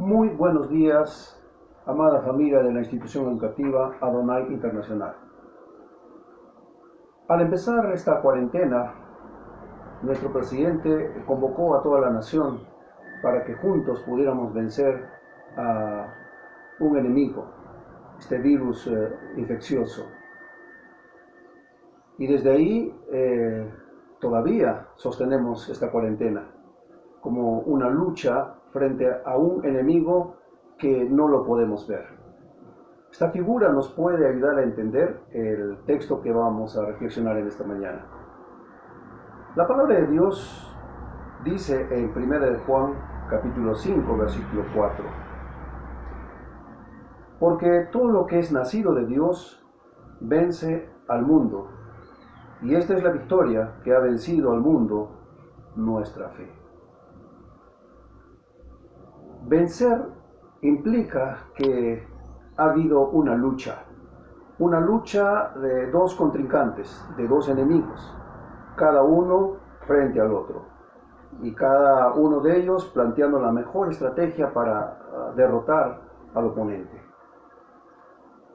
Muy buenos días, amada familia de la institución educativa Adonai Internacional. Al empezar esta cuarentena, nuestro presidente convocó a toda la nación para que juntos pudiéramos vencer a un enemigo, este virus infeccioso. Y desde ahí todavía sostenemos esta cuarentena como una lucha frente a un enemigo que no lo podemos ver. Esta figura nos puede ayudar a entender el texto que vamos a reflexionar en esta mañana. La palabra de Dios dice en 1 de Juan capítulo 5 versículo 4: porque todo lo que es nacido de Dios vence al mundo, y esta es la victoria que ha vencido al mundo, nuestra fe. Vencer implica que ha habido una lucha de dos contrincantes, de dos enemigos, cada uno frente al otro, y cada uno de ellos planteando la mejor estrategia para derrotar al oponente.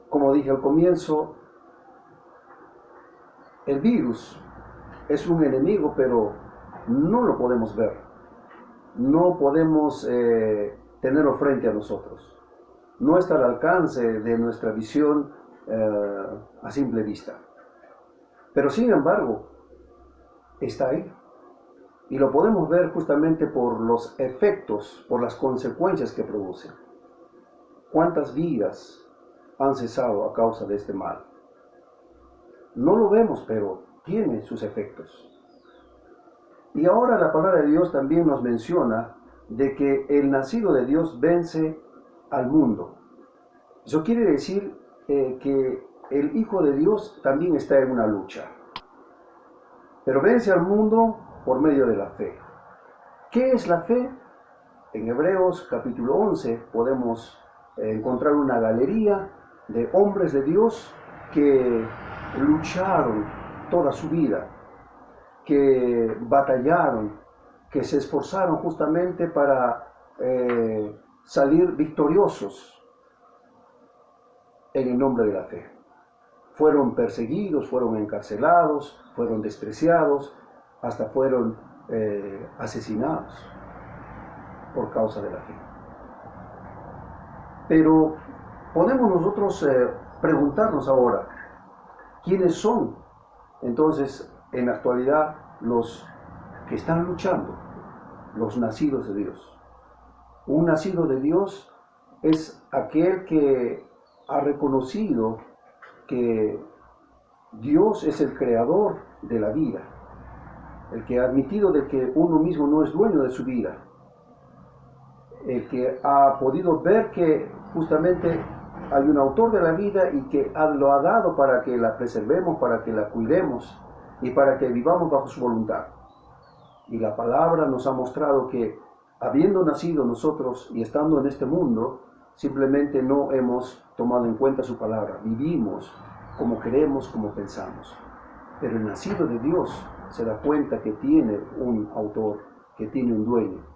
Como dije al comienzo, el virus es un enemigo, pero no lo podemos ver, no podemos tenerlo frente a nosotros. No está al alcance de nuestra visión a simple vista. Pero sin embargo, está ahí. Y lo podemos ver justamente por los efectos, por las consecuencias que produce. ¿Cuántas vidas han cesado a causa de este mal? No lo vemos, pero tiene sus efectos. Y ahora la palabra de Dios también nos menciona de que el nacido de Dios vence al mundo. Eso quiere decir que el Hijo de Dios también está en una lucha, pero vence al mundo por medio de la fe. ¿Qué es la fe? En Hebreos capítulo 11 podemos encontrar una galería de hombres de Dios que lucharon toda su vida, que batallaron, que se esforzaron justamente para salir victoriosos en el nombre de la fe. Fueron perseguidos, fueron encarcelados, fueron despreciados, hasta fueron asesinados por causa de la fe. Pero podemos nosotros preguntarnos ahora, ¿quiénes son entonces en la actualidad los que están luchando? Los nacidos de Dios. Un nacido de Dios es aquel que ha reconocido que Dios es el creador de la vida, el que ha admitido de que uno mismo no es dueño de su vida, el que ha podido ver que justamente hay un autor de la vida y que lo ha dado para que la preservemos, para que la cuidemos y para que vivamos bajo su voluntad. Y la palabra nos ha mostrado que habiendo nacido nosotros y estando en este mundo, simplemente no hemos tomado en cuenta su palabra. Vivimos como queremos, como pensamos. Pero el nacido de Dios se da cuenta que tiene un autor, que tiene un dueño.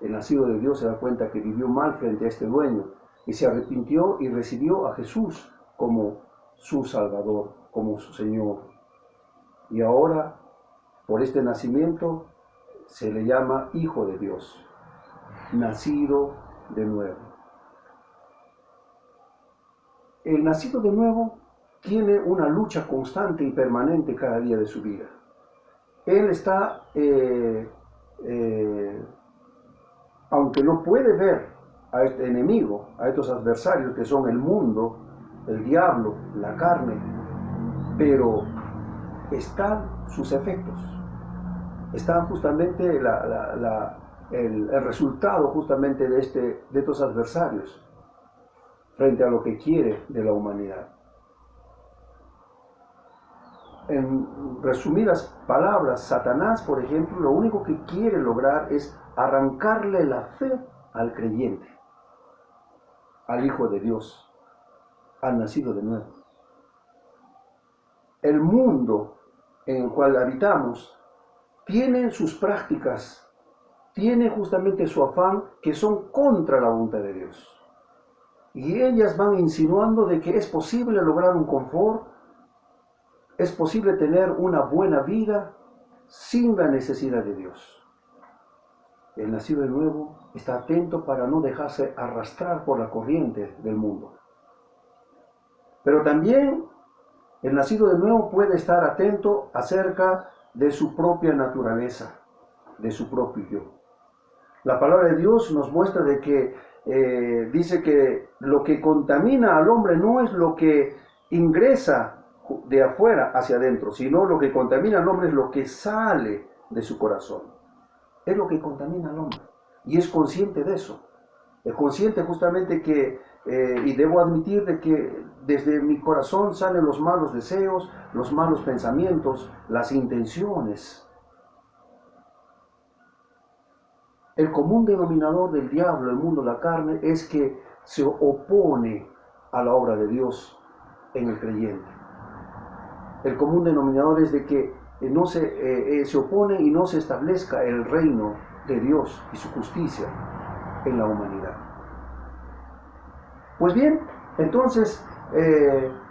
El nacido de Dios se da cuenta que vivió mal frente a este dueño y se arrepintió y recibió a Jesús como su Salvador, como su Señor. Y ahora, por este nacimiento, se le llama Hijo de Dios, nacido de nuevo. El nacido de nuevo tiene una lucha constante y permanente cada día de su vida. Él está, aunque no puede ver a este enemigo, a estos adversarios que son el mundo, el diablo, la carne, pero están sus efectos, están justamente el resultado justamente de estos adversarios frente a lo que quiere de la humanidad. En resumidas palabras, Satanás, por ejemplo, lo único que quiere lograr es arrancarle la fe al creyente, al Hijo de Dios, al nacido de nuevo. El mundo en el cual habitamos tiene sus prácticas tiene justamente su afán que son contra la voluntad de Dios. Y ellas van insinuando de que es posible lograr un confort, es posible tener una buena vida sin la necesidad de Dios. El nacido de nuevo está atento para no dejarse arrastrar por la corriente del mundo. Pero también el nacido de nuevo puede estar atento acerca de su propia naturaleza, de su propio yo. La palabra de Dios nos muestra de que dice que lo que contamina al hombre no es lo que ingresa de afuera hacia adentro, sino lo que contamina al hombre es lo que sale de su corazón. Es lo que contamina al hombre. Y es consciente de eso. Es consciente justamente que, y debo admitir de que desde mi corazón salen los malos deseos, los malos pensamientos, las intenciones. El común denominador del diablo, el mundo, la carne, es que se opone a la obra de Dios en el creyente. El común denominador es de que no se opone y no se establezca el reino de Dios y su justicia en la humanidad. Pues bien, entonces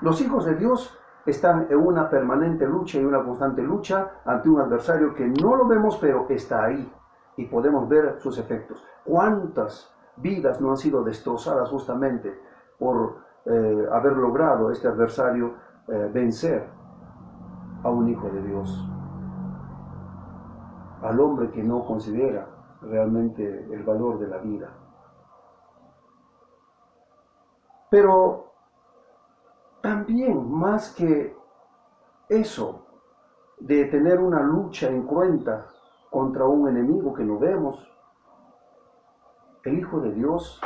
los hijos de Dios están en una permanente lucha y una constante lucha ante un adversario que no lo vemos, pero está ahí y podemos ver sus efectos. ¿Cuántas vidas no han sido destrozadas justamente por haber logrado este adversario vencer a un hijo de Dios? Al hombre que no considera realmente el valor de la vida. Pero también, más que eso, de tener una lucha incruenta contra un enemigo que no vemos, el Hijo de Dios,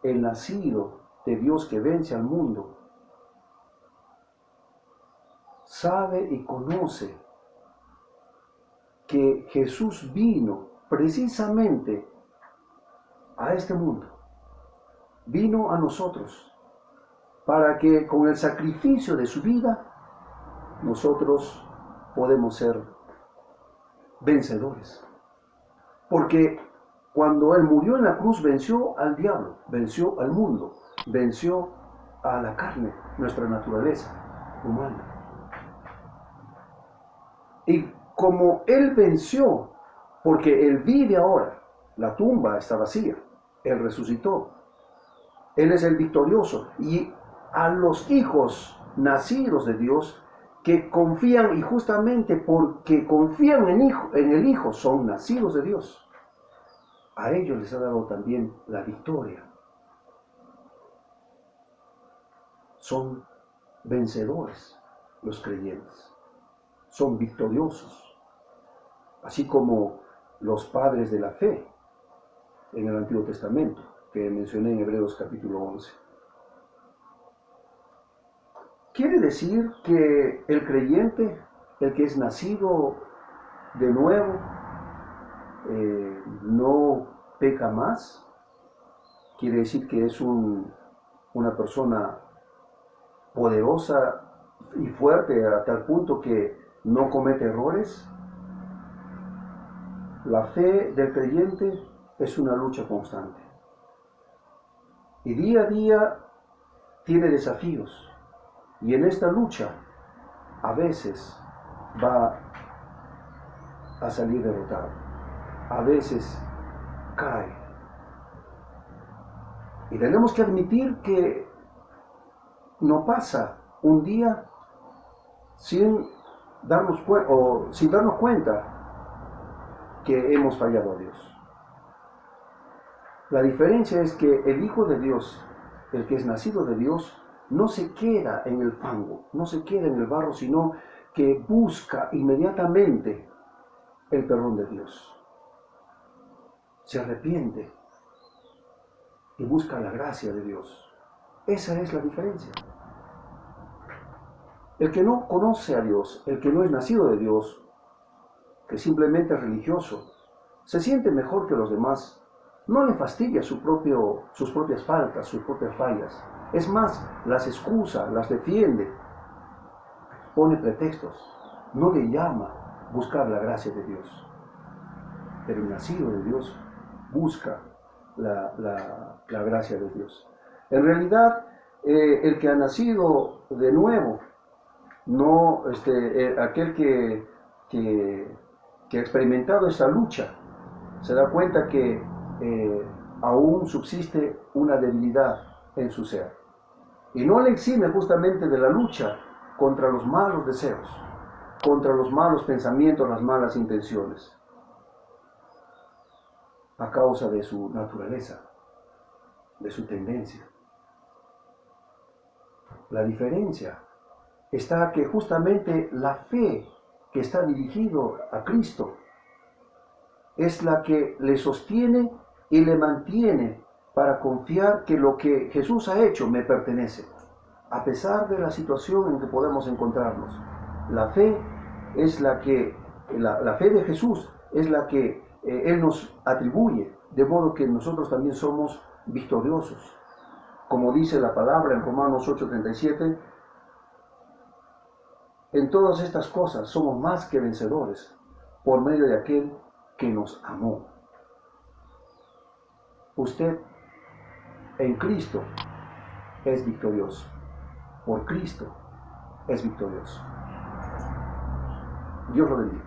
el nacido de Dios que vence al mundo, sabe y conoce que Jesús vino precisamente a este mundo, vino a nosotros, para que con el sacrificio de su vida nosotros podemos ser vencedores. Porque cuando Él murió en la cruz venció al diablo, venció al mundo, venció a la carne, nuestra naturaleza humana. Y como Él venció, porque Él vive ahora, la tumba está vacía, Él resucitó, Él es el victorioso, y a los hijos nacidos de Dios que confían, y justamente porque confían en el Hijo, son nacidos de Dios, a ellos les ha dado también la victoria. Son vencedores los creyentes, son victoriosos, así como los padres de la fe en el Antiguo Testamento, que mencioné en Hebreos capítulo 11. Quiere decir que el creyente, el que es nacido de nuevo, no peca más. Quiere decir que es una persona poderosa y fuerte a tal punto que no comete errores. La fe del creyente es una lucha constante. Y día a día tiene desafíos. Y en esta lucha, a veces va a salir derrotado, a veces cae. Y tenemos que admitir que no pasa un día sin darnos cuenta que hemos fallado a Dios. La diferencia es que el Hijo de Dios, el que es nacido de Dios, no se queda en el fango, no se queda en el barro, sino que busca inmediatamente el perdón de Dios. Se arrepiente y busca la gracia de Dios. Esa es la diferencia. El que no conoce a Dios, el que no es nacido de Dios, que simplemente es religioso, se siente mejor que los demás, no le fastidia sus propias faltas, sus propias fallas. Es más, las excusa, las defiende, pone pretextos, no le llama a buscar la gracia de Dios. pero el nacido de Dios busca la gracia de Dios. En realidad, el que ha nacido de nuevo, no aquel que ha experimentado esa lucha, se da cuenta que aún subsiste una debilidad en su ser. Y no le exime justamente de la lucha contra los malos deseos, contra los malos pensamientos, las malas intenciones, a causa de su naturaleza, de su tendencia. La diferencia está que justamente la fe que está dirigido a Cristo es la que le sostiene y le mantiene para confiar que lo que Jesús ha hecho me pertenece, a pesar de la situación en que podemos encontrarnos. La fe es la fe de Jesús es la que Él nos atribuye, de modo que nosotros también somos victoriosos. Como dice la palabra en Romanos 8:37, en todas estas cosas somos más que vencedores por medio de aquel que nos amó. Usted en Cristo es victorioso. Por Cristo es victorioso. Dios lo bendiga.